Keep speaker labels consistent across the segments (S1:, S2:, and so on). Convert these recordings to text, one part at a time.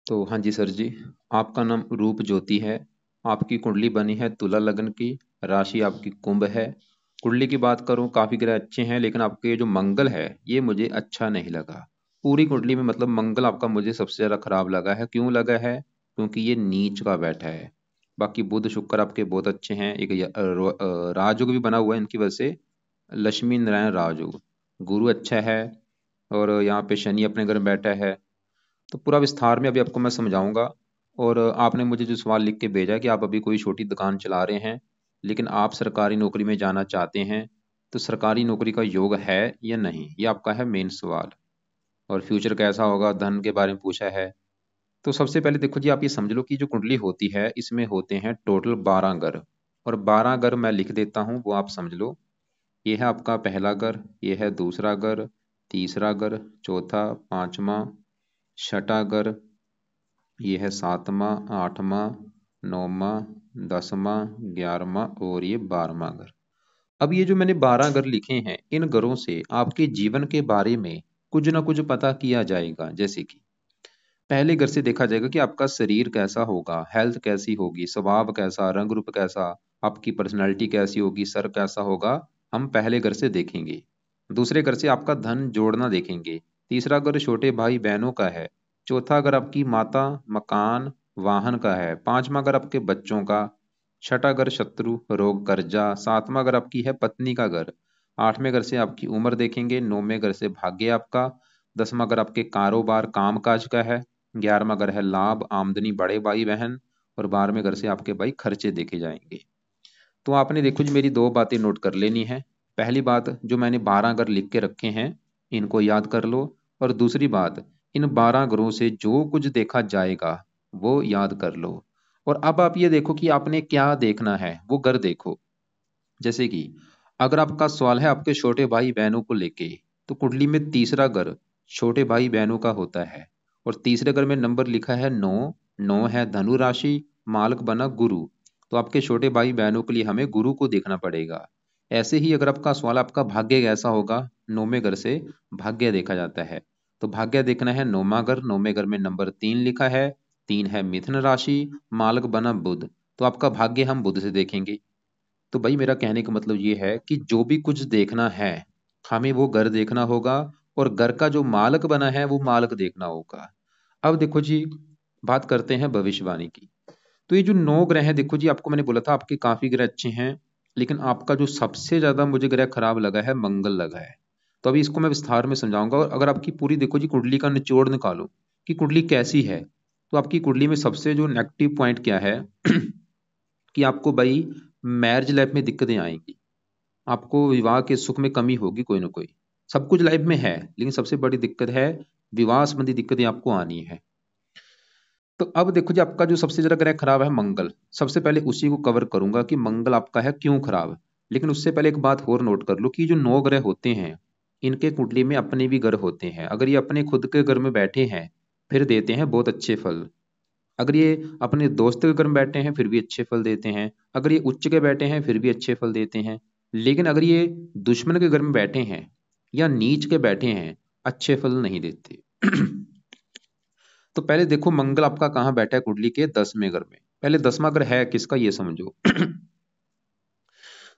S1: तो हाँ जी सर जी, आपका नाम रूप ज्योति है। आपकी कुंडली बनी है तुला लग्न की। राशि आपकी कुंभ है। कुंडली की बात करूं, काफी ग्रह अच्छे हैं, लेकिन आपके ये जो मंगल है ये मुझे अच्छा नहीं लगा। पूरी कुंडली में मतलब मंगल आपका मुझे सबसे ज्यादा खराब लगा है। क्यों लगा है? क्योंकि ये नीच का बैठा है। बाकी बुध शुक्र आपके बहुत अच्छे हैं। एक राजयोग भी बना हुआ है इनकी वजह से, लक्ष्मी नारायण राजयोग। गुरु अच्छा है। और यहाँ पे शनि अपने घर में बैठा है। तो पूरा विस्तार में अभी आपको मैं समझाऊंगा। और आपने मुझे जो सवाल लिख के भेजा है कि आप अभी कोई छोटी दुकान चला रहे हैं, लेकिन आप सरकारी नौकरी में जाना चाहते हैं, तो सरकारी नौकरी का योग है या नहीं, ये आपका है मेन सवाल। और फ्यूचर कैसा होगा, धन के बारे में पूछा है। तो सबसे पहले देखो जी, आप ये समझ लो कि जो कुंडली होती है इसमें होते हैं टोटल 12 घर। और 12 घर मैं लिख देता हूँ, वो आप समझ लो। ये है आपका पहला घर, ये है दूसरा घर, तीसरा घर, चौथा, पांचवा, छठा घर, ये है सातवां, आठवां, नौवां, दसवां, 11वां और ये 12वां घर। अब ये जो मैंने 12 घर लिखे हैं, इन घरों से आपके जीवन के बारे में कुछ ना कुछ पता किया जाएगा। जैसे कि पहले घर से देखा जाएगा कि आपका शरीर कैसा होगा, हेल्थ कैसी होगी, स्वभाव कैसा, रंग रूप कैसा, आपकी पर्सनैलिटी कैसी होगी, सर कैसा होगा, हम पहले घर से देखेंगे। दूसरे घर से आपका धन जोड़ना देखेंगे। तीसरा घर छोटे भाई बहनों का है। चौथा घर आपकी माता, मकान, वाहन का है। पांचवा घर आपके बच्चों का। छठा घर शत्रु, रोग, कर्जा। सातवां घर आपकी है पत्नी का घर। आठवें घर से आपकी उम्र देखेंगे। नौवें घर से भाग्य आपका। 10वां घर आपके कारोबार, काम काज का है। 11वां घर है लाभ, आमदनी, बड़े भाई बहन। और 12वें घर से आपके भाई खर्चे देखे जाएंगे। तो आपने देखो जी, मेरी दो बातें नोट कर लेनी है। पहली बात, जो मैंने 12 घर लिख के रखे हैं इनको याद कर लो। और दूसरी बात, इन 12 घरों से जो कुछ देखा जाएगा वो याद कर लो। और अब आप ये देखो कि आपने क्या देखना है, वो घर देखो। जैसे कि अगर आपका सवाल है आपके छोटे भाई बहनों को लेके, तो कुंडली में तीसरा घर छोटे भाई बहनों का होता है। और तीसरे घर में नंबर लिखा है 9। 9 है धनु राशि, मालक बना गुरु। तो आपके छोटे भाई बहनों के लिए हमें गुरु को देखना पड़ेगा। ऐसे ही अगर आपका सवाल आपका भाग्य कैसा होगा, 9वें घर से भाग्य देखा जाता है। तो भाग्य देखना है 9वां घर। 9वें घर में नंबर 3 लिखा है। 3 है मिथुन राशि, मालक बना बुध। तो आपका भाग्य हम बुध से देखेंगे। तो भाई मेरा कहने का मतलब ये है कि जो भी कुछ देखना है, हमें वो घर देखना होगा। और घर का जो मालक बना है वो मालक देखना होगा। अब देखो जी, बात करते हैं भविष्यवाणी की। तो ये जो 9 ग्रह हैं, देखो जी आपको मैंने बोला था आपके काफी ग्रह अच्छे हैं, लेकिन आपका जो सबसे ज्यादा मुझे ग्रह खराब लगा है, मंगल लगा है। तो अभी इसको मैं विस्तार में समझाऊंगा। और अगर आपकी पूरी देखो जी कुंडली का निचोड़ निकालो कि कुंडली कैसी है, तो आपकी कुंडली में सबसे जो नेगेटिव पॉइंट क्या है कि आपको भाई मैरिज लाइफ में दिक्कतें आएंगी। आपको विवाह के सुख में कमी होगी कोई ना कोई। सब कुछ लाइफ में है, लेकिन सबसे बड़ी दिक्कत है विवाह संबंधी दिक्कतें आपको आनी है। तो अब देखो जी, आपका जो सबसे ज्यादा ग्रह खराब है मंगल। सबसे पहले उसी को कवर करूंगा कि मंगल आपका है क्यों खराब। लेकिन उससे पहले एक बात और नोट कर लो कि जो 9 ग्रह होते हैं, इनके कुंडली में अपने भी ग्रह होते हैं। अगर ये अपने खुद के घर में बैठे हैं फिर देते हैं बहुत अच्छे फल। अगर ये अपने दोस्त के घर में बैठे हैं फिर भी अच्छे फल देते हैं। अगर ये उच्च के बैठे हैं फिर भी अच्छे फल देते हैं। लेकिन अगर ये दुश्मन के घर में बैठे हैं या नीच के बैठे हैं, अच्छे फल नहीं देते। तो पहले देखो मंगल आपका कहाँ बैठा है कुंडली के 10वें घर में। पहले 10वां घर है किसका ये समझो।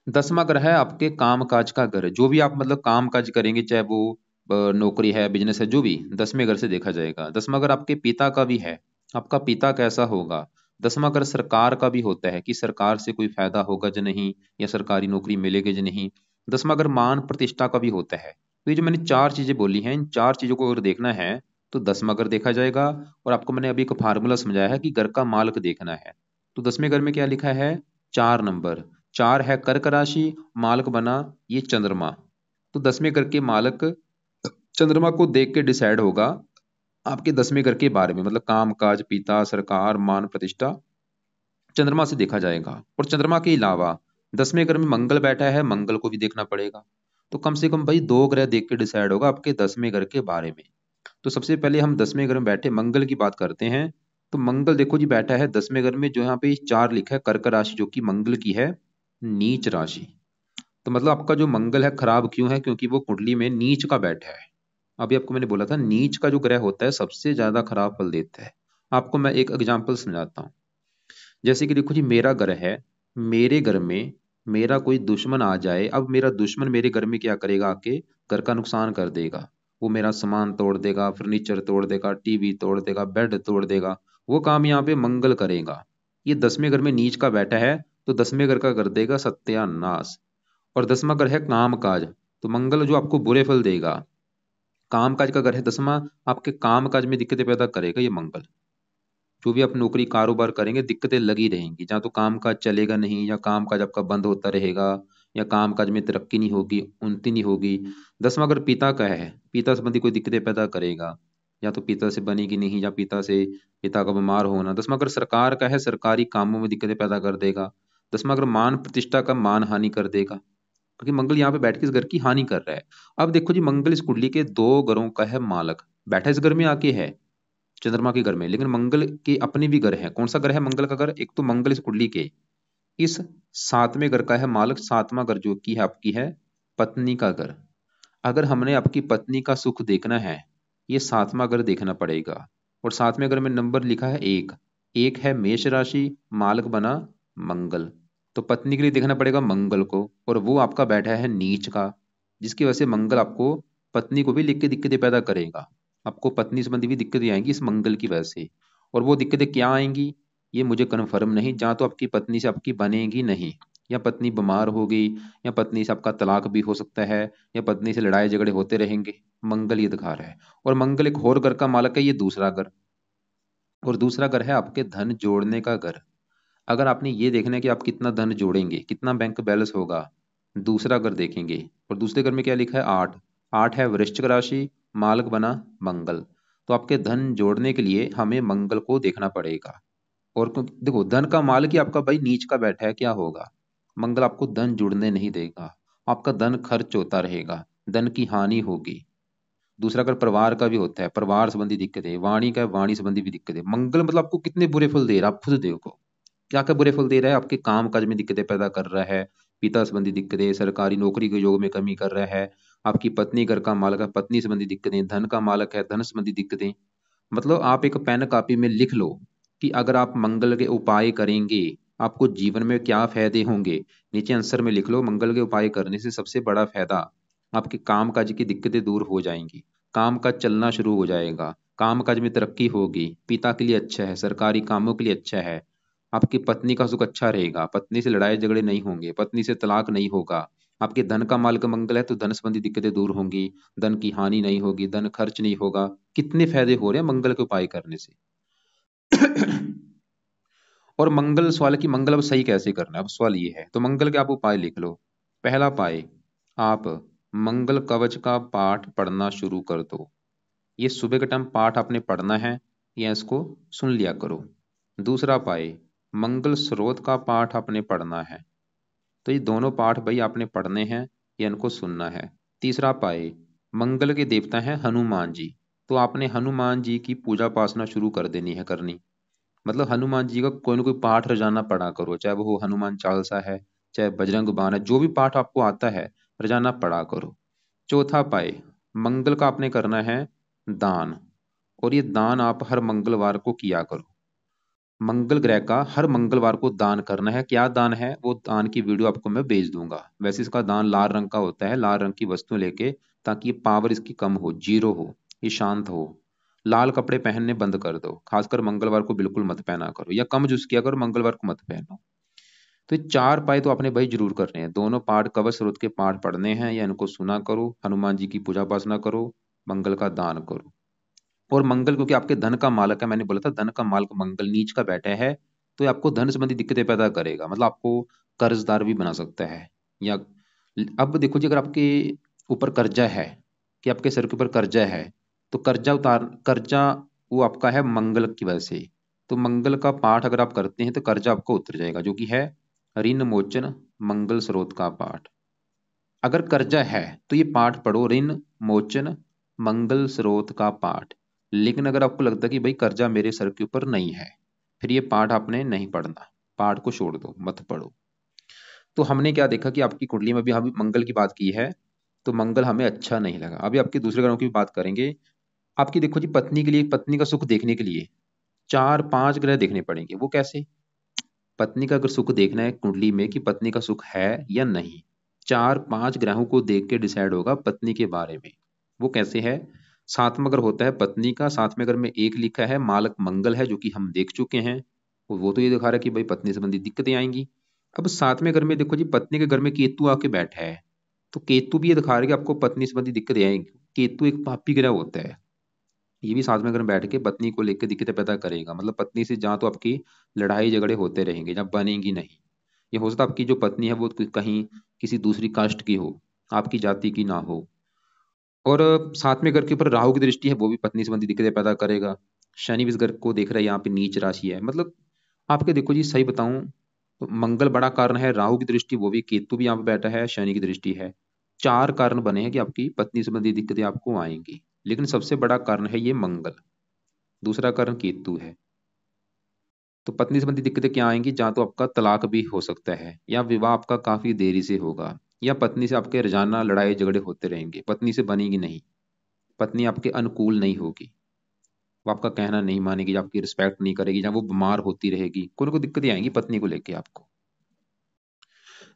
S1: 10वां घर है आपके काम काज का घर। जो भी आप मतलब काम काज करेंगे, चाहे वो नौकरी है, बिजनेस है, जो भी 10वें घर से देखा जाएगा। 10वां घर आपके पिता का भी है। आपका पिता कैसा होगा। 10वां घर सरकार का भी होता है कि सरकार से कोई फायदा होगा या नहीं, या सरकारी नौकरी मिलेगी या नहीं। 10वां घर मान प्रतिष्ठा का भी होता है। तो ये जो मैंने चार चीजें बोली हैं, इन चार चीजों को अगर देखना है तो 10वां घर देखा जाएगा। और आपको मैंने अभी एक फार्मूला समझाया है कि घर का मालक देखना है। तो 10वें घर में क्या लिखा है, 4 नंबर। 4 है कर्क राशि, मालक बना ये चंद्रमा। तो 10वें घर के मालक चंद्रमा को देख के डिसाइड होगा आपके 10वें घर के बारे में, मतलब काम काज, पिता, सरकार, मान प्रतिष्ठा, चंद्रमा से देखा जाएगा। और चंद्रमा के अलावा 10वें घर में मंगल बैठा है, मंगल को भी देखना पड़ेगा। तो कम से कम भाई 2 ग्रह देख के डिसाइड होगा आपके 10वें घर के बारे में। तो सबसे पहले हम 10वें घर में बैठे मंगल की बात करते हैं। तो मंगल देखो जी बैठा है 10वें घर में, जो यहाँ पे 4 लिखा है, कर्क राशि, जो कि मंगल की है नीच राशि। तो मतलब आपका जो मंगल है खराब क्यों है, क्योंकि वो कुंडली में नीच का बैठा है। अभी आपको मैंने बोला था नीच का जो ग्रह होता है सबसे ज्यादा खराब फल देता है। आपको मैं एक एग्जांपल समझाता हूँ। जैसे कि देखो जी, मेरा घर है, मेरे घर में मेरा कोई दुश्मन आ जाए, अब मेरा दुश्मन मेरे घर में क्या करेगा, आके घर का नुकसान कर देगा। वो मेरा सामान तोड़ देगा, फर्नीचर तोड़ देगा, टीवी तोड़ देगा, बेड तोड़ देगा। वो काम यहाँ पे मंगल करेगा। ये 10वें घर में नीच का बैठा है, तो 10वें घर का कर देगा सत्यानाश। और 10वां घर है काम काज, तो मंगल जो आपको बुरे फल देगा। काम काज का घर है 10वां, आपके काम काज में दिक्कतें पैदा करेगा ये मंगल। जो भी आप नौकरी कारोबार करेंगे दिक्कतें लगी रहेंगी, जहाँ तो काम काज चलेगा नहीं, या काम काज आपका बंद होता रहेगा, या काम काज में तरक्की नहीं होगी, उन्नति नहीं होगी। 10वां अगर पिता का है, पिता संबंधी कोई दिक्कतें पैदा करेगा, या तो पिता से बनेगी नहीं, या पिता का बीमार होना। 10वां अगर सरकार का है, सरकारी कामों में दिक्कतें पैदा कर देगा। 10वां अगर मान प्रतिष्ठा का मान हानि कर देगा, क्योंकि मंगल यहाँ पे बैठ के इस घर की हानि कर रहा है। अब देखो जी, मंगल इस कुंडली के 2 घरों का है मालक, बैठा इस घर में आके है चंद्रमा के घर में, लेकिन मंगल के अपने भी घर है। कौन सा घर है मंगल का घर? एक तो मंगल इस कुंडली के इस 7वें घर का है मालक। 7वां घर जो की है आपकी है पत्नी का घर। अगर हमने आपकी पत्नी का सुख देखना है, ये 7वां घर देखना पड़ेगा। और 7वें घर में नंबर लिखा है 1, एक है मेष राशि, मालक बना मंगल। तो पत्नी के लिए देखना पड़ेगा मंगल को, और वो आपका बैठा है नीच का, जिसकी वजह से मंगल आपको पत्नी को भी लिख के दिक्कतें पैदा करेगा। आपको पत्नी संबंधी भी दिक्कतें आएंगी इस मंगल की वजह से। और वो दिक्कतें क्या आएंगी ये मुझे कन्फर्म नहीं, जहाँ तो आपकी पत्नी से आपकी बनेगी नहीं, या पत्नी बीमार होगी, या पत्नी से आपका तलाक भी हो सकता है, या पत्नी से लड़ाई झगड़े होते रहेंगे। मंगल ये दिखा रहा है। और मंगल एक और घर का मालक है, ये दूसरा घर। और दूसरा घर है आपके धन जोड़ने का घर। अगर आपने ये देखना है कि आप कितना धन जोड़ेंगे, कितना बैंक बैलेंस होगा, दूसरा घर देखेंगे। और दूसरे घर में क्या लिखा है 8, 8 है वृश्चिक राशि, मालक बना मंगल। तो आपके धन जोड़ने के लिए हमें मंगल को देखना पड़ेगा। और देखो, धन का मालक ही आपका भाई नीच का बैठा है, क्या होगा? मंगल आपको धन जुड़ने नहीं देगा, आपका धन खर्च होता रहेगा, धन की हानि होगी। दूसरा अगर परिवार का भी होता है, परिवार संबंधी दिक्कतें, वाणी का है, वाणी संबंधी भी दिक्कतें। मंगल मतलब आपको कितने बुरे फल दे रहा है, आप खुद देखो। क्या क्या बुरे फल दे रहा है, आपके काम काज में दिक्कतें पैदा कर रहा है, पिता संबंधी दिक्कतें, सरकारी नौकरी के योग में कमी कर रहा है। आपकी पत्नी घर का मालक है, पत्नी संबंधी दिक्कतें, धन का मालक है, धन संबंधी दिक्कतें। मतलब आप एक पेन कापी में लिख लो कि अगर आप मंगल के उपाय करेंगे आपको जीवन में क्या फायदे होंगे। नीचे आंसर में लिख लो, मंगल के उपाय करने से सबसे बड़ा फायदा, आपके काम काज की दिक्कतें दूर हो जाएंगी, काम काज चलना शुरू हो जाएगा, काम काज में तरक्की होगी, पिता के लिए अच्छा है, सरकारी कामों के लिए अच्छा है, आपकी पत्नी का सुख अच्छा रहेगा, पत्नी से लड़ाई झगड़े नहीं होंगे, पत्नी से तलाक नहीं होगा। आपके धन का मालिक मंगल है, तो धन संबंधी दिक्कतें दूर होंगी, धन की हानि नहीं होगी, धन खर्च नहीं होगा। कितने फायदे हो रहे हैं मंगल के उपाय करने से। और मंगल सवाल है कि मंगल अब सही कैसे करना है। अब सवाल ये है, तो मंगल के आप उपाय लिख लो। पहला उपाय, आप मंगल कवच का पाठ पढ़ना शुरू कर दो। ये सुबह के टाइम पाठ आपने पढ़ना है, या इसको सुन लिया करो। दूसरा उपाय, मंगल स्रोत का पाठ आपने पढ़ना है। तो ये दोनों पाठ भाई आपने पढ़ने हैं या इनको सुनना है। तीसरा उपाय, मंगल के देवता हैं हनुमान जी, तो आपने हनुमान जी की पूजा उपासना शुरू कर देनी है, करनी। मतलब हनुमान जी का कोई ना कोई पाठ रोजाना पढ़ा करो, चाहे वो हनुमान चालीसा है, चाहे बजरंग बाण है, जो भी पाठ आपको आता है रोजाना पढ़ा करो। चौथा उपाय, मंगल का आपने करना है दान। और ये दान आप हर मंगलवार को किया करो। मंगल ग्रह का हर मंगलवार को दान करना है। क्या दान है, वो दान की वीडियो आपको मैं भेज दूंगा। वैसे इसका दान लाल रंग का होता है, लाल रंग की वस्तु लेके, ताकि ये पावर इसकी कम हो, जीरो हो, ये शांत हो। लाल कपड़े पहनने बंद कर दो, खासकर मंगलवार को बिल्कुल मत पहना करो, या कम यूज किया करो, मंगलवार को मत पहनो। तो ये 4 पाए तो आपने भाई जरूर करने हैं। दोनों पाठ कवच स्रोत के पाठ पढ़ने हैं, या इनको सुना करो, हनुमान जी की पूजा उपासना करो, मंगल का दान करो। और मंगल क्योंकि आपके धन का मालक है, मैंने बोला था धन का मालक मंगल नीच का बैठा है, तो ये आपको धन संबंधी दिक्कतें पैदा करेगा। मतलब आपको कर्जदार भी बना सकता है। या अब देखो जी, अगर आपके ऊपर कर्जा है, कि आपके सर के ऊपर कर्जा है, तो कर्जा वो आपका है मंगल की वजह से। तो मंगल का पाठ अगर आप करते हैं तो कर्जा आपको उतर जाएगा, जो कि है ऋण मोचन मंगल स्रोत का पाठ। अगर कर्जा है तो ये पाठ पढ़ो, ऋण मोचन मंगल स्रोत का पाठ। लेकिन अगर आपको लगता है कि भाई कर्जा मेरे सर के ऊपर नहीं है, फिर ये पाठ आपने नहीं पढ़ना, पाठ को छोड़ दो, मत पढ़ो। तो हमने क्या देखा कि आपकी कुंडली में भी हम मंगल की बात की है, तो मंगल हमें अच्छा नहीं लगा। अभी आपके दूसरे ग्रहों की बात करेंगे। आपकी देखो जी, पत्नी के लिए, पत्नी का सुख देखने के लिए चार पांच ग्रह देखने पड़ेंगे। वो कैसे? पत्नी का अगर सुख देखना है कुंडली में कि पत्नी का सुख है या नहीं, चार पांच ग्रहों को देख के डिसाइड होगा पत्नी के बारे में। वो कैसे है? सातवां अगर होता है पत्नी का, साथ में अगर में एक लिखा है मालक मंगल है, जो कि हम देख चुके हैं, वो तो ये दिखा रहा है कि भाई पत्नी संबंधी दिक्कतें आएंगी। अब सातवें घर में देखो जी, पत्नी के घर में केतु आके बैठा है, तो केतु भी ये दिखा रहा है कि आपको पत्नी संबंधी दिक्कतें आएंगी। केतु एक पापी ग्रह होता है, ये भी साथ में अगर बैठ के पत्नी को लेकर दिक्कतें पैदा करेगा। मतलब पत्नी से जहाँ तो आपकी लड़ाई झगड़े होते रहेंगे, जहाँ बनेंगी नहीं। ये हो सकता है आपकी जो पत्नी है वो कहीं किसी दूसरी कास्ट की हो, आपकी जाति की ना हो। और साथ में घर के ऊपर राहु की दृष्टि है, वो भी पत्नी संबंधी दिक्कतें पैदा करेगा। शनि भी इस घर को देख रहा है, यहाँ पे नीच राशि है। मतलब आपके देखो जी, सही बताऊं तो मंगल बड़ा कारण है, राहु की दृष्टि, वो भी केतु भी यहाँ पे बैठा है, शनि की दृष्टि है। चार कारण बने हैं कि आपकी पत्नी संबंधी दिक्कतें आपको आएंगी, लेकिन सबसे बड़ा कारण है ये मंगल, दूसरा कारण केतु है। तो पत्नी संबंधी दिक्कतें क्या आएंगी? जहाँ तो आपका तलाक भी हो सकता है, या विवाह आपका काफी देरी से होगा, या पत्नी से आपके रोजाना लड़ाई झगड़े होते रहेंगे, पत्नी से बनेगी नहीं, पत्नी आपके अनुकूल नहीं होगी, वो आपका कहना नहीं मानेगी, आपकी रिस्पेक्ट नहीं करेगी, जहाँ वो बीमार होती रहेगी, कोई ना कोई दिक्कतें आएंगी पत्नी को लेके आपको।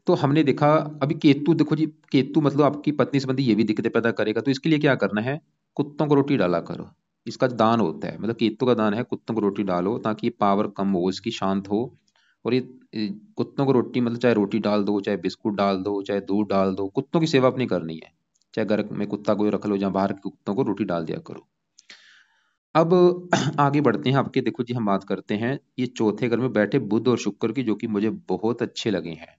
S1: तो हमने देखा, अभी केतु देखो जी, केतु मतलब आपकी पत्नी संबंधी ये भी दिक्कतें पैदा करेगा। तो इसके लिए क्या करना है? कुत्तों को रोटी डाला करो, इसका दान होता है, मतलब केतु का दान है, कुत्तों को रोटी डालो ताकि ये पावर कम हो, इसकी शांत हो। और ये कुत्तों को रोटी मतलब चाहे रोटी डाल दो, चाहे बिस्कुट डाल दो, चाहे दूध डाल दो, कुत्तों की सेवा अपनी करनी है। चाहे घर में कुत्ता कोई रख लो, जहाँ बाहर के कुत्तों को रोटी डाल दिया करो। अब आगे बढ़ते हैं आपके, देखो जी हम बात करते हैं ये चौथे घर में बैठे बुध और शुक्र की, जो कि मुझे बहुत अच्छे लगे हैं।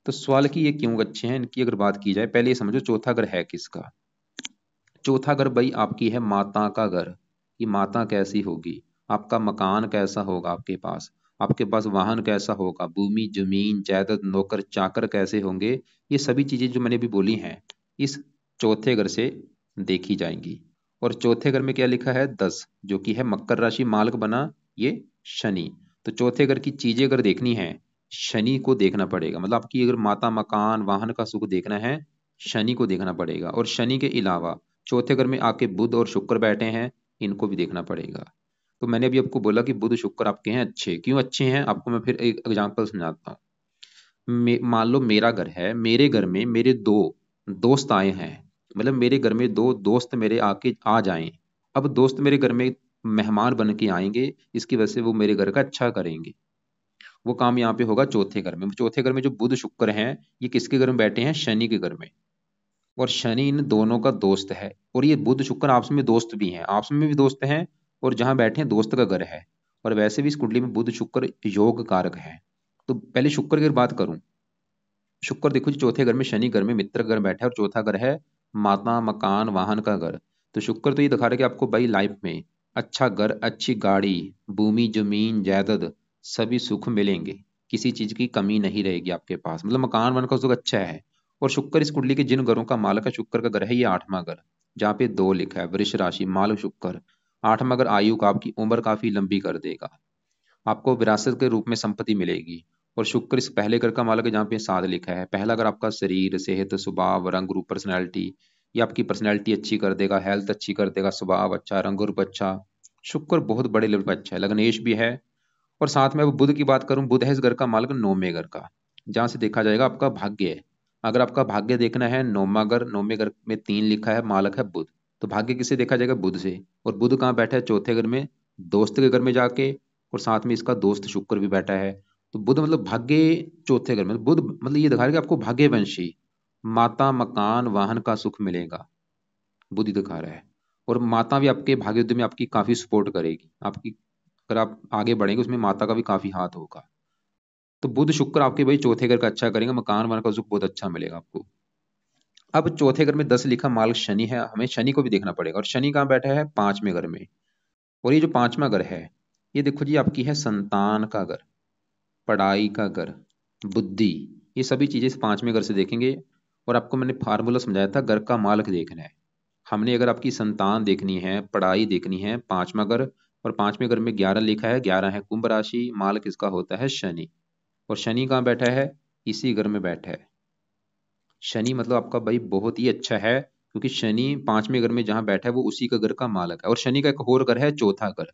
S1: तो सवाल की ये क्यों अच्छे हैं इनकी अगर बात की जाए, पहले ये समझो चौथा घर है किसका। चौथा घर भाई आपकी है माता का घर, कि माता कैसी होगी, आपका मकान कैसा होगा, आपके पास वाहन कैसा होगा, भूमि जमीन जायदाद नौकर चाकर कैसे होंगे। ये सभी चीजें जो मैंने अभी बोली हैं, इस चौथे घर से देखी जाएंगी। और चौथे घर में क्या लिखा है? 10, जो कि है मकर राशि, मालक बना ये शनि। तो चौथे घर की चीजें अगर देखनी है, शनि को देखना पड़ेगा। मतलब आपकी अगर माता मकान वाहन का सुख देखना है, शनि को देखना पड़ेगा। और शनि के अलावा चौथे घर में आके बुध और शुक्र बैठे हैं, इनको भी देखना पड़ेगा। तो मैंने अभी आपको बोला कि बुध शुक्र आपके हैं अच्छे, क्यों अच्छे हैं आपको मैं फिर एक एग्जांपल समझाता हूँ। मान लो मेरा घर है, मेरे घर में मेरे दो दोस्त आए हैं, मतलब मेरे घर में दो दोस्त मेरे आके आ जाएं। अब दोस्त मेरे घर में मेहमान बन के आएंगे, इसकी वजह से वो मेरे घर का अच्छा करेंगे। वो काम यहाँ पे होगा चौथे घर में। चौथे घर में जो बुध शुक्र हैं, ये किसके घर में बैठे हैं? शनि के घर में। और शनि इन दोनों का दोस्त है, और ये बुध शुक्र आपस में दोस्त भी हैं, आपस में भी दोस्त हैं, और जहां बैठे हैं दोस्त का घर है। और वैसे भी इस कुंडली में बुध शुक्र योग कारक है। तो पहले शुक्र की अगर बात करूं, शुक्र देखो जी चौथे घर में, शनि घर में मित्र घर बैठा है, और चौथा घर है माता मकान वाहन का घर। तो शुक्र तो ये दिखा रहा है कि आपको भाई लाइफ में अच्छा घर, अच्छी गाड़ी, भूमि जमीन जायदाद, सभी सुख मिलेंगे, किसी चीज की कमी नहीं रहेगी आपके पास, मतलब मकान वन का सुख अच्छा है। और शुक्र इस कुंडली के जिन घरों का मालक है, शुक्र का घर है ये आठवां घर, जहाँ पे दो लिखा है, वृष राशि मालक शुक्र। आठवां घर आयु का, आपकी उम्र काफी लंबी कर देगा, आपको विरासत के रूप में संपत्ति मिलेगी। और शुक्र इस पहले घर का मालक है, जहाँ पे साध लिखा है। पहला घर आपका शरीर सेहत स्वभाव रंग रूप पर्सनैलिटी, ये आपकी पर्सनैलिटी अच्छी कर देगा, हेल्थ अच्छी कर देगा, स्वभाव अच्छा रंग रूप अच्छा। शुक्र बहुत बड़े लेवल पर अच्छा है, लग्नेश भी है। और साथ में अब बुध की बात करूं, बुध है इस घर का मालक नौवें घर का, जहां से देखा जाएगा आपका भाग्य है। अगर आपका भाग्य देखना है, नौवां घर, नौवें घर में तीन लिखा है, मालक है बुध। तो भाग्य किससे देखा जाएगा? बुध से। और बुध कहाँ बैठा है? चौथे घर में, दोस्त के घर में जाके। और साथ में इसका दोस्त शुक्र भी बैठा है। तो बुध मतलब भाग्य, चौथे घर में बुध मतलब ये दिखा रहा है कि आपको भाग्यवंशी माता मकान वाहन का सुख मिलेगा, बुध ही दिखा रहा है। और माता भी आपके भाग्य युद्ध में आपकी काफी सपोर्ट करेगी, आपकी अगर आप आगे बढ़ेंगे उसमें माता का भी काफी हाथ होगा। तो बुध शुक्र आपके भाई चौथे घर का अच्छा करेंगे, मकान वन का सुख बहुत अच्छा मिलेगा आपको। अब चौथे घर में 10 लिखा मालक शनि है, हमें शनि को भी देखना पड़ेगा। और शनि कहाँ बैठा है? पांचवें घर में। और ये जो पांचवा घर है, ये देखो जी आपकी है संतान का घर, पढ़ाई का घर, बुद्धि, ये सभी चीजें इस पांचवें घर से देखेंगे। और आपको मैंने फार्मूला समझाया था, घर का मालक देखना है हमने। अगर आपकी संतान देखनी है, पढ़ाई देखनी है, पांचवा घर। और पांचवें घर में 11 लिखा है, 11 है कुंभ राशि, मालक इसका होता है शनि। और शनि कहाँ बैठा है? इसी घर में बैठा है। शनि मतलब आपका भाई बहुत ही अच्छा है, क्योंकि शनि पांचवें घर में जहां बैठा है वो उसी का घर का मालक है। और शनि का एक और घर है, चौथा घर।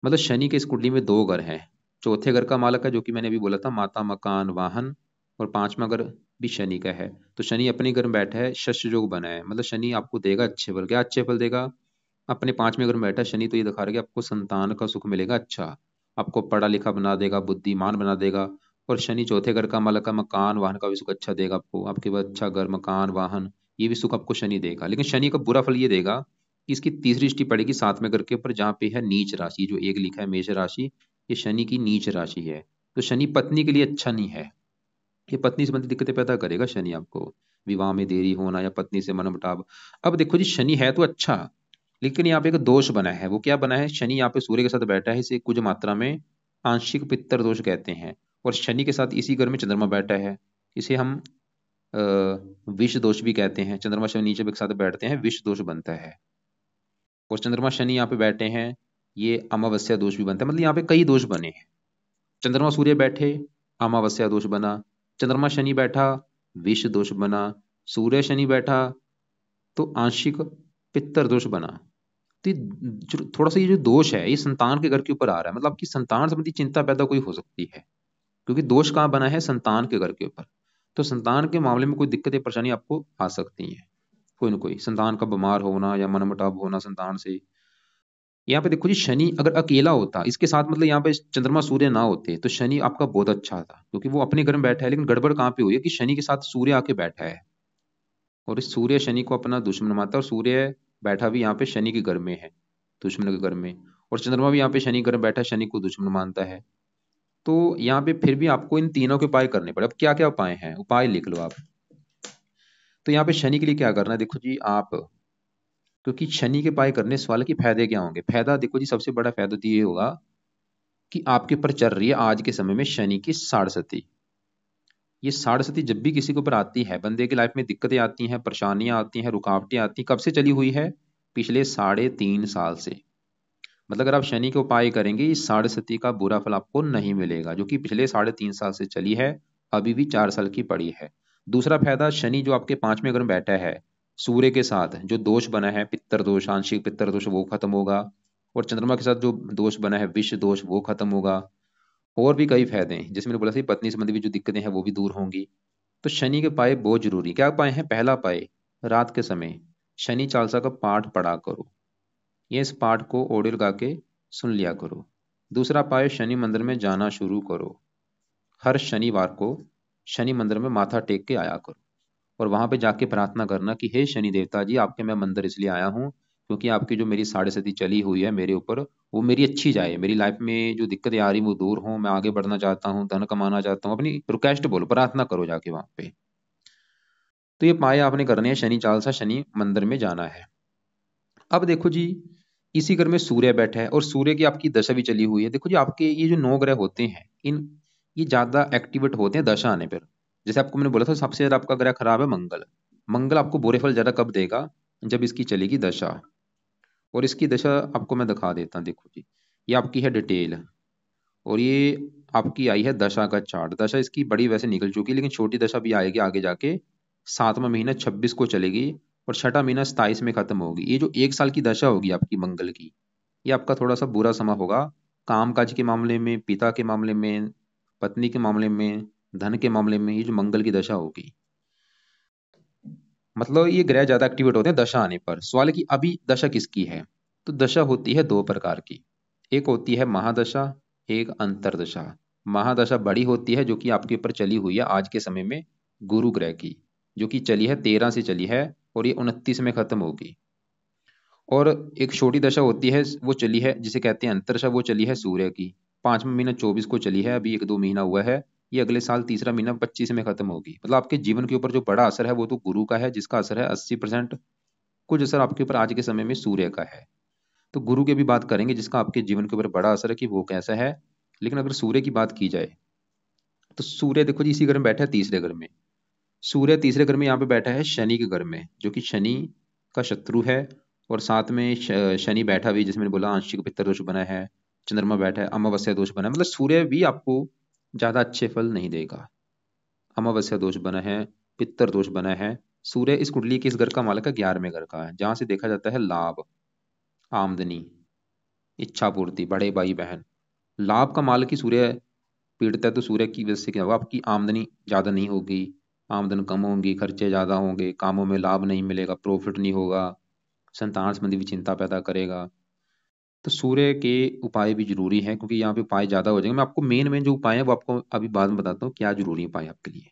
S1: मतलब शनि के इस कुंडली में दो घर हैं। चौथे घर का मालक है जो कि मैंने अभी बोला था, माता, मकान, वाहन, और पांचवा घर भी शनि का है। तो शनि अपने घर में बैठा है, शस्य योग बना है, मतलब शनि आपको देगा अच्छे फल। क्या अच्छे फल देगा? अपने पांचवें घर में बैठा शनि तो ये दिखा रहा है कि आपको संतान का सुख मिलेगा, अच्छा आपको पढ़ा लिखा बना देगा, बुद्धिमान बना देगा। और शनि चौथे घर का मालक का, मकान वाहन का भी सुख अच्छा देगा आपको, आपके पास अच्छा घर, मकान, वाहन, ये भी सुख आपको शनि देगा। लेकिन शनि का बुरा फल ये देगा कि इसकी तीसरी दृष्टि पड़ेगी सातवें घर के ऊपर, जहाँ पे है नीच राशि, जो एक लिखा है मेष राशि, ये शनि की नीच राशि है। तो शनि पत्नी के लिए अच्छा नहीं है, ये पत्नी संबंधी दिक्कतें पैदा करेगा शनि आपको, विवाह में देरी होना या पत्नी से मनमुटाव। अब देखो जी, शनि है तो अच्छा, लेकिन यहाँ पे एक दोष बना है। वो क्या बना है? शनि यहाँ पे सूर्य के साथ बैठा है, इसे कुछ मात्रा में आंशिक पित्तर दोष कहते हैं। और शनि के साथ इसी घर में चंद्रमा बैठा है, इसे हम अ, विष दोष भी कहते हैं। चंद्रमा शनि नीचे के साथ बैठते हैं, विष दोष बनता है। और चंद्रमा शनि यहाँ पे बैठे हैं, ये अमावस्या दोष भी बनता है। मतलब यहाँ पे कई दोष बने हैं। चंद्रमा सूर्य बैठे, अमावस्या दोष बना। चंद्रमा शनि बैठा, विष दोष बना। सूर्य शनि बैठा तो आंशिक पित्तर दोष बना। तो थोड़ा सा ये जो दोष है, ये संतान के घर के ऊपर आ रहा है, मतलब आपकी संतान संबंधी चिंता पैदा कोई हो सकती है, क्योंकि दोष कहाँ बना है? संतान के घर के ऊपर। तो संतान के मामले में कोई दिक्कत या परेशानी आपको आ सकती है, कोई ना कोई, संतान का बीमार होना या मनमुटाव होना संतान से। यहाँ पे देखो जी, शनि अगर अकेला होता इसके साथ, मतलब यहाँ पे चंद्रमा सूर्य ना होते, तो शनि आपका बहुत अच्छा था, क्योंकि वो अपने घर में बैठा है। लेकिन गड़बड़ कहाँ पे हुई है कि शनि के साथ सूर्य आके बैठा है, और इस सूर्य शनि को अपना दुश्मन मानता है। और सूर्य बैठा भी यहाँ पे शनि के घर में है, दुश्मन के घर में। और चंद्रमा भी यहाँ पे शनि के घर में बैठा है, शनि को दुश्मन मानता है। तो यहाँ पे फिर भी आपको इन तीनों के उपाय करने पड़े। अब क्या क्या उपाय हैं, उपाय लिख लो आप। तो यहाँ पे शनि के लिए क्या करना है, देखो जी आप, क्योंकि शनि के उपाय करने से वाले के फायदे क्या होंगे? फायदा देखो जी, सबसे बड़ा फायदा तो ये होगा कि आपके ऊपर चल रही है आज के समय में शनि की साढ़सती। ये साढ़सती जब भी किसी के ऊपर आती है, बंदे की लाइफ में दिक्कतें आती हैं, परेशानियां आती हैं, रुकावटें आती हैं, कब से चली हुई है? पिछले 3.5 साल से। मतलब अगर आप शनि के उपाय करेंगे, इस साढ़सती का बुरा फल आपको नहीं मिलेगा, जो कि पिछले 3.5 साल से चली है, अभी भी 4 साल की पड़ी है। दूसरा फायदा, शनि जो आपके पांचवें घर में बैठा है, सूर्य के साथ जो दोष बना है, पित्तर दोष, आंशिक पित्तर दोष, वो खत्म होगा। और चंद्रमा के साथ जो दोष बना है, विष दोष, वो खत्म होगा। और भी कई फायदे हैं, जैसे मैंने बोला था, पत्नी संबंधी भी जो दिक्कतें हैं वो भी दूर होंगी। तो शनि के पाए बहुत जरूरी। क्या पाए हैं? पहला पाए, रात के समय शनि चालीसा का पाठ पढ़ा करो, ये इस पाठ को ऑडियो लगा के सुन लिया करो। दूसरा पाए, शनि मंदिर में जाना शुरू करो। हर शनिवार को शनि मंदिर में माथा टेक के आया करो, और वहां पे जाके प्रार्थना करना कि हे शनि देवता जी, आपके मैं मंदिर इसलिए आया हूँ क्योंकि आपकी जो मेरी साढ़े चली हुई है मेरे ऊपर, वो मेरी अच्छी जाए, मेरी लाइफ में जो दिक्कतें आ रही वो दूर हों, मैं आगे बढ़ना चाहता हूँ, धन कमाना चाहता हूँ। अपनी रिक्वेस्ट बोलो, प्रार्थना करो जाके वहां पे। तो ये पाए आपने करने हैं, शनि चालसा, शनि मंदिर में जाना है। अब देखो जी, इसी घर में सूर्य बैठा है, और सूर्य की आपकी दशा भी चली हुई है। देखो जी, आपके ये जो 9 ग्रह होते हैं, इन ये ज्यादा एक्टिवेट होते हैं दशा आने पर। जैसे आपको मैंने बोला था, सबसे ज्यादा आपका ग्रह खराब है मंगल। मंगल आपको बुरे फल ज्यादा कब देगा? जब इसकी चलेगी दशा। और इसकी दशा आपको मैं दिखा देता हूँ, देखो जी, ये आपकी है डिटेल, और ये आपकी आई है दशा का चार्ट। दशा इसकी बड़ी वैसे निकल चुकी है, लेकिन छोटी दशा भी आएगी आगे जाके। 7वां महीना 26 को चलेगी, और छठा महीना 27 में खत्म होगी। ये जो 1 साल की दशा होगी आपकी मंगल की, ये आपका थोड़ा सा बुरा समय होगा, काम काज के मामले में, पिता के मामले में, पत्नी के मामले में, धन के मामले में। ये जो मंगल की दशा होगी, मतलब ये ग्रह ज्यादा एक्टिवेट होते हैं दशा आने पर। सवाल है कि अभी दशा किसकी है? तो दशा होती है दो प्रकार की, एक होती है महादशा, एक अंतरदशा। महादशा बड़ी होती है, जो कि आपके ऊपर चली हुई है आज के समय में, गुरु ग्रह की, जो कि चली है 13 से चली है, और ये 29 में खत्म होगी। और एक छोटी दशा होती है, वो चली है, जिसे कहते हैं अंतरदशा, वो चली है सूर्य की। 5वां महीना 24 को चली है, अभी 1-2 महीना हुआ है। ये अगले साल तीसरा महीना 25 में खत्म होगी। मतलब आपके जीवन के ऊपर जो बड़ा असर है वो तो गुरु का है, जिसका असर है 80%। कुछ असर आपके ऊपर आज के समय में सूर्य का है। तो गुरु की भी बात करेंगे, जिसका आपके जीवन के ऊपर बड़ा असर है कि वो कैसा है। लेकिन अगर सूर्य की बात की जाए, तो सूर्य देखो जी, इसी घर में बैठा है, तीसरे घर में। सूर्य तीसरे घर में यहाँ पे बैठा है शनि के घर में, जो कि शनि का शत्रु है। और साथ में शनि बैठा भी, जिसमें मैंने बोला आंशिक पित्तर दोष बना है। चंद्रमा बैठा है, अमावस्या दोष बना है, मतलब सूर्य भी आपको ज्यादा अच्छे फल नहीं देगा। अमावस्या दोष बना है, पित्तर दोष बना है। सूर्य इस कुंडली के इस घर का मालक है, 11वें घर का है, जहां से देखा जाता है लाभ, आमदनी। इच्छा पूर्ति, बड़े भाई बहन। लाभ का माल की सूर्य पीड़ता है तो सूर्य की वजह से क्या होगा, आपकी आमदनी ज़्यादा नहीं होगी, आमदन कम होगी, खर्चे ज़्यादा होंगे, कामों में लाभ नहीं मिलेगा, प्रॉफिट नहीं होगा, संतान संबंधी भी चिंता पैदा करेगा। तो सूर्य के उपाय भी जरूरी हैं, क्योंकि यहाँ पे उपाय ज़्यादा हो जाएंगे। मैं आपको मेन मेन जो उपाय है वो आपको अभी बाद में बताता हूँ क्या जरूरी उपाय आपके लिए।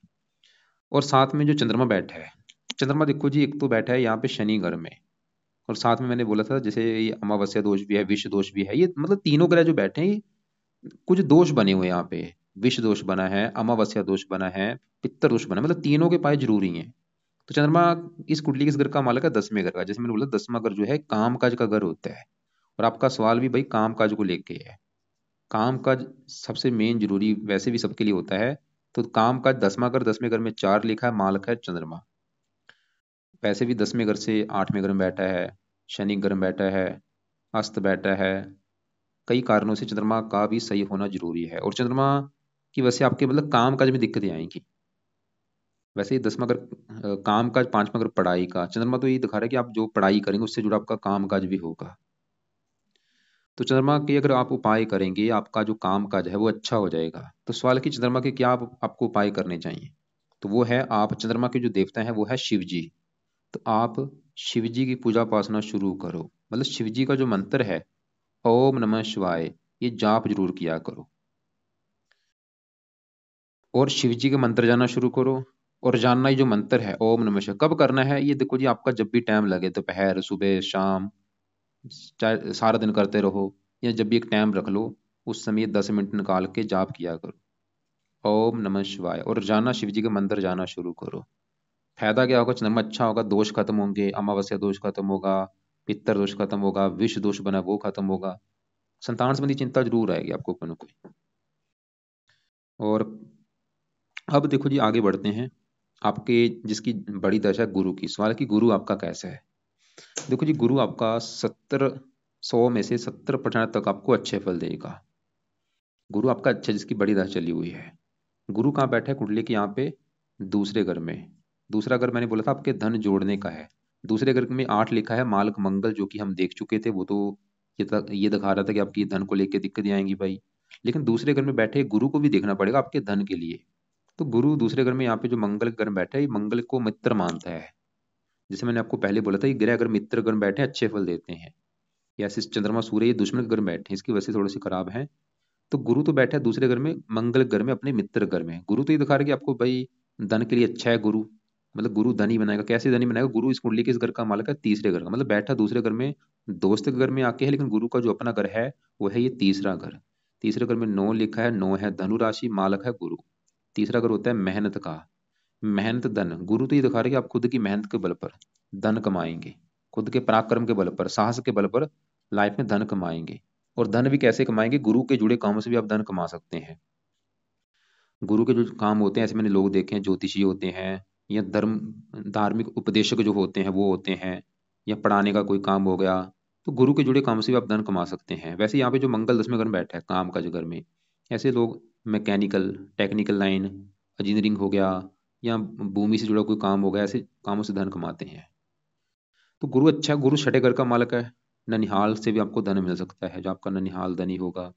S1: और साथ में जो चंद्रमा बैठा है, चंद्रमा देखो जी, एक तो बैठा है यहाँ पे शनि घर में, और साथ में मैंने बोला था जैसे ये अमावस्या दोष भी है, विष दोष भी है, ये मतलब तीनों ग्रह जो बैठे हैं ये कुछ दोष बने हुए हैं यहाँ पे। विष दोष बना है, अमावस्या दोष बना है, पित्तर दोष बना है, मतलब तीनों के उपाय जरूरी हैं। तो चंद्रमा इस कुंडली किस घर का मालक है, 10वें घर का। जैसे मैंने बोला 10वां घर जो है काम काज का घर होता है। और आपका सवाल भी भाई काम काज को लेके है। काम काज सबसे मेन जरूरी वैसे भी सबके लिए होता है। तो काम काज 10वां घर, 10वें घर में 4 लिखा है, मालक है चंद्रमा। वैसे भी 10वें घर से 8वें घर में बैठा है, शनि घर में बैठा है, अस्त बैठा है। कई कारणों से चंद्रमा का भी सही होना जरूरी है। और चंद्रमा की वजह से आपके मतलब काम काज में दिक्कतें आएंगी। वैसे ही 10वां घर काम काज, 5वां घर पढ़ाई का, चंद्रमा तो ये दिखा रहा है कि आप जो पढ़ाई करेंगे उससे जुड़ा आपका काम काज भी होगा। तो चंद्रमा के अगर आप उपाय करेंगे, आपका जो काम काज है वो अच्छा हो जाएगा। तो सवाल है कि चंद्रमा के क्या आपको उपाय करने चाहिए। तो वो है, आप चंद्रमा के जो देवता हैं वो है शिव जी। तो आप शिव जी की पूजा उपासना शुरू करो, मतलब शिव जी का जो मंत्र है ओम नमः शिवाय, ये जाप जरूर किया करो। और शिव जी के मंत्र जाना शुरू करो। और जानना ही जो मंत्र है ओम नमः शिवाय कब करना है, ये देखो जी, आपका जब भी टाइम लगे, दोपहर, सुबह, शाम, चाहे सारा दिन करते रहो, या जब भी एक टाइम रख लो, उस समय 10 मिनट निकाल के जाप किया करो ओम नमः शिवाय। और जाना शिव जी के मंदिर जाना शुरू करो। फायदा क्या होगा, चंद्रमा अच्छा होगा, दोष खत्म होंगे, अमावस्या दोष खत्म होगा, पित्तर दोष खत्म होगा, विष दोष बना वो खत्म होगा, संतान संबंधी चिंता जरूर आएगी आपको कोई ना कोई। और अब देखो जी आगे बढ़ते हैं। आपके जिसकी बड़ी दशा है गुरु की, सवाल है कि गुरु आपका कैसा है। देखो जी, गुरु आपका 100 में से 70% तक आपको अच्छे फल देगा। गुरु आपका अच्छा, जिसकी बड़ी दशा चली हुई है। गुरु कहाँ बैठा है कुंडली के, यहाँ पे दूसरे घर में। दूसरा घर मैंने बोला था आपके धन जोड़ने का है। दूसरे घर में 8 लिखा है, मालक मंगल, जो कि हम देख चुके थे। वो तो ये दिखा रहा था कि आपकी धन को लेकर दिक्कतें आएंगी भाई। लेकिन दूसरे घर में बैठे गुरु को भी देखना पड़ेगा आपके धन के लिए। तो गुरु दूसरे घर में यहाँ पे जो मंगल घर में बैठा है, ये मंगल को मित्र मानता है। जैसे मैंने आपको पहले बोला था, ये ग्रह अगर मित्र घर में बैठे हैं, अच्छे फल देते हैं। या ऐसे चंद्रमा सूर्य ये दुश्मन के घर में बैठे हैं, इसकी वजह से थोड़े से खराब है। तो गुरु तो बैठा है दूसरे घर में, मंगल घर में, अपने मित्र घर में। गुरु तो ये दिखा रहा है कि आपको भाई धन के लिए अच्छा है गुरु। मतलब गुरु धनी बनाएगा, कैसे धनी बनाएगा, गुरु इस कुंडली के इस घर का मालक है, तीसरे घर का, मतलब बैठा दूसरे घर में, दोस्त के घर में आके है, लेकिन गुरु का जो अपना घर है वो है ये तीसरा घर। तीसरे घर में 9 लिखा है, 9 है धनु राशि, मालक है गुरु। तीसरा घर होता है मेहनत का, मेहनत धन। गुरु तो ये दिखा रहा है कि आप खुद की मेहनत के बल पर धन कमाएंगे, खुद के पराक्रम के बल पर, साहस के बल पर लाइफ में धन कमाएंगे। और धन भी कैसे कमाएंगे, गुरु के जुड़े कामों से भी आप धन कमा सकते हैं। गुरु के जो काम होते हैं, ऐसे मैंने लोग देखे हैं, ज्योतिषी होते हैं, या धार्मिक उपदेशक जो होते हैं वो होते हैं, या पढ़ाने का कोई काम हो गया। तो गुरु के जुड़े काम से भी आप धन कमा सकते हैं। वैसे यहाँ पे जो मंगल 10वें घर में बैठा है, काम काज घर में, ऐसे लोग मैकेनिकल, टेक्निकल लाइन, इंजीनियरिंग हो गया, या भूमि से जुड़ा कोई काम हो गया, ऐसे कामों से धन कमाते हैं। तो गुरु अच्छा, गुरु छठे घर का मालक है। ननिहाल से भी आपको धन मिल सकता है, जो आपका ननिहाल धनी होगा।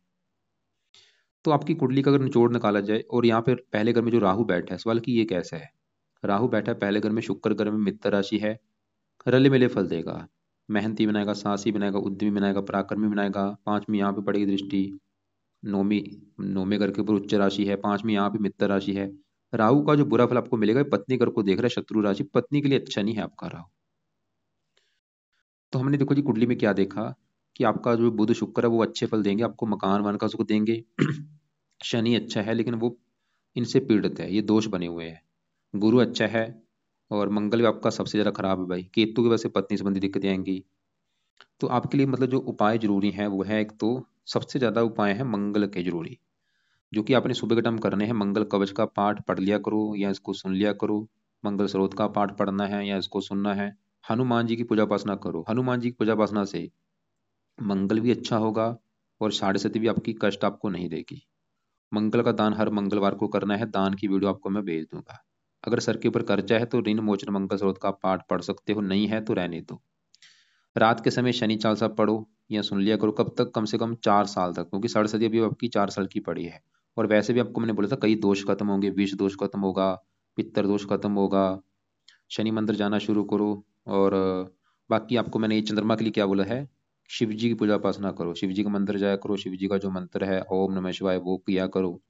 S1: तो आपकी कुंडली का अगर निचोड़ निकाला जाए, और यहाँ पे पहले घर में जो राहु बैठा है, सवाल कि ये कैसा है। राहु बैठा है पहले घर में, शुक्र घर में, मित्र राशि है, रले मिले फल देगा। मेहनती बनाएगा, साहसी बनाएगा, उद्यमी बनाएगा, पराक्रमी बनाएगा। 5वीं यहाँ पे पड़ेगी दृष्टि, नौवीं, 9वें घर के ऊपर उच्च राशि है, 5वीं यहाँ पे मित्र राशि है। राहु का जो बुरा फल आपको मिलेगा, ये पत्नी घर को देख रहा है, शत्रु राशि, पत्नी के लिए अच्छा नहीं है आपका राहु। तो हमने देखो जी कुंडली में क्या देखा, कि आपका जो बुध शुक्र है वो अच्छे फल देंगे, आपको मकान वन का सुख देंगे। शनि अच्छा है, लेकिन वो इनसे पीड़ित है, ये दोष बने हुए हैं। गुरु अच्छा है, और मंगल भी आपका सबसे ज्यादा खराब है भाई, केतु की वजह से पत्नी संबंधी दिक्कतें आएंगी। तो आपके लिए मतलब जो उपाय जरूरी है वो है, एक तो सबसे ज्यादा उपाय है मंगल के जरूरी, जो कि आपने सुबह के टाइम करने हैं। मंगल कवच का पाठ पढ़ लिया करो, या इसको सुन लिया करो। मंगल स्रोत का पाठ पढ़ना है या इसको सुनना है। हनुमान जी की पूजा उपासना करो, हनुमान जी की पूजा उपासना से मंगल भी अच्छा होगा, और साढ़े सती भी आपकी कष्ट आपको नहीं देगी। मंगल का दान हर मंगलवार को करना है, दान की वीडियो आपको मैं भेज दूंगा। अगर सर के ऊपर कर्जा है तो ऋण मोचन मंगल स्रोत का पाठ पढ़ सकते हो, नहीं है तो रहने दो। रात के समय शनि चालीसा पढ़ो, या सुन लिया करो कब तक, कम से कम 4 साल तक, क्योंकि सरस्वती अभी आपकी 4 साल की पड़ी है। और वैसे भी आपको मैंने बोला था कई दोष खत्म होंगे, विष दोष खत्म होगा, पितर दोष खत्म होगा, शनि मंदिर जाना शुरू करो। और बाकी आपको मैंने ये चंद्रमा के लिए क्या बोला है, शिव जी की पूजा उपासना करो, शिव जी का मंदिर जाया करो, शिव जी का जो मंत्र है ओम नमः शिवाय वो किया करो।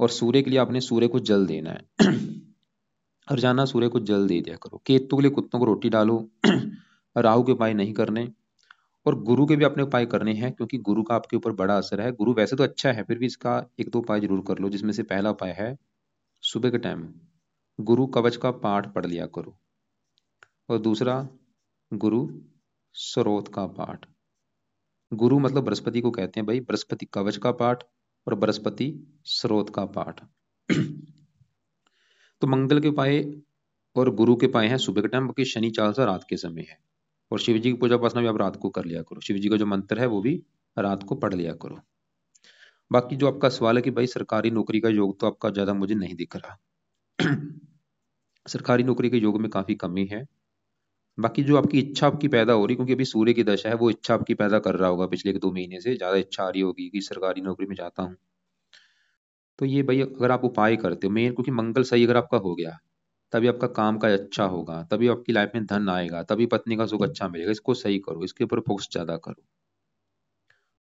S1: और सूर्य के लिए आपने सूर्य को जल देना है। हर जाना सूर्य को जल दे दिया करो। केतु के लिए कुत्तों को रोटी डालो। राहु के उपाय नहीं करने। और गुरु के भी अपने उपाय करने हैं, क्योंकि गुरु का आपके ऊपर बड़ा असर है। गुरु वैसे तो अच्छा है, फिर भी इसका एक दो उपाय जरूर कर लो, जिसमें से पहला उपाय है सुबह के टाइम गुरु कवच का पाठ पढ़ लिया करो। और दूसरा, गुरु स्रोत का पाठ। गुरु मतलब बृहस्पति को कहते हैं भाई, बृहस्पति कवच का पाठ और बृहस्पति स्रोत का पाठ। तो मंगल के उपाय और गुरु के उपाय हैं सुबह के टाइम, बाकी शनि चालीसा रात के समय है। और शिव जी की पूजा उपासना भी आप रात को कर लिया करो, शिव जी का जो मंत्र है वो भी रात को पढ़ लिया करो। बाकी जो आपका सवाल है कि भाई सरकारी नौकरी का योग तो आपका ज्यादा मुझे नहीं दिख रहा। सरकारी नौकरी के योग में काफी कमी है। बाकी जो आपकी इच्छा आपकी पैदा हो रही, क्योंकि अभी सूर्य की दशा है, वो इच्छा आपकी पैदा कर रहा होगा पिछले 1-2 महीने से, ज्यादा इच्छा आ रही होगी कि सरकारी नौकरी में जाता हूँ। तो ये भाई अगर आप उपाय करते हो मेन, क्योंकि मंगल सही अगर आपका हो गया तभी आपका काम का अच्छा होगा, तभी आपकी लाइफ में धन आएगा, तभी पत्नी का सुख अच्छा मिलेगा। इसको सही करो, इसके ऊपर फोकस ज्यादा करो।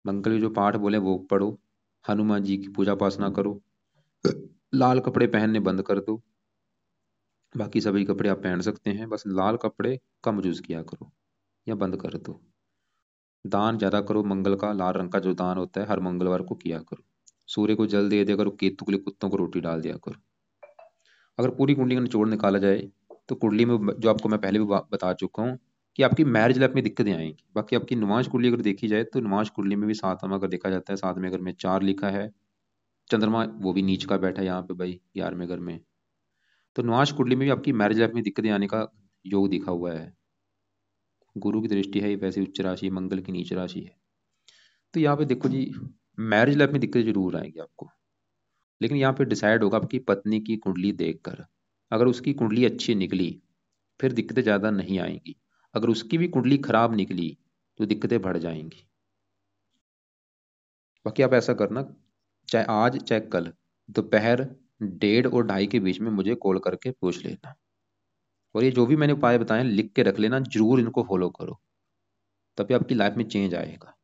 S1: मंगल के जो पाठ बोले वो पढ़ो, हनुमान जी की पूजा उपासना करो, लाल कपड़े पहनने बंद कर दो। बाकी सभी कपड़े आप पहन सकते हैं, बस लाल कपड़े कम यूज किया करो या बंद कर दो। दान ज्यादा करो, मंगल का लाल रंग का जो दान होता है हर मंगलवार को किया करो। सूर्य को जल दे दिया करो, केतु के लिए कुत्तों को रोटी डाल दिया करो। अगर पूरी कुंडली का निचोड़ निकाला जाए तो कुंडली में जो आपको मैं पहले भी बता चुका हूँ कि आपकी मैरिज लाइफ में दिक्कतें आएंगी। बाकी आपकी नुमाश कुंडली अगर देखी जाए तो नुमाश कुंडली में भी सातवां अगर देखा जाता है, साथ में अगर में 4 लिखा है, चंद्रमा वो भी नीच का बैठा है यहाँ पे भाई 11वें घर में, तो नुमाश कुंडली में भी आपकी मैरिज लाइफ में दिक्कतें आने का योग दिखा हुआ है। गुरु की दृष्टि है, ये वैसे उच्च राशि, मंगल की नीच राशि है। तो यहाँ पे देखो जी, मैरिज लाइफ में दिक्कतें जरूर आएंगी आपको, लेकिन यहाँ पे डिसाइड होगा आपकी पत्नी की कुंडली देखकर। अगर उसकी कुंडली अच्छी निकली फिर दिक्कतें ज़्यादा नहीं आएंगी, अगर उसकी भी कुंडली खराब निकली तो दिक्कतें बढ़ जाएंगी। बाकी आप ऐसा करना, चाहे आज चाहे कल दोपहर 1:30 और 2:30 के बीच में मुझे कॉल करके पूछ लेना। और ये जो भी मैंने उपाय बताए हैं लिख के रख लेना, जरूर इनको फॉलो करो, तभी आपकी लाइफ में चेंज आएगा।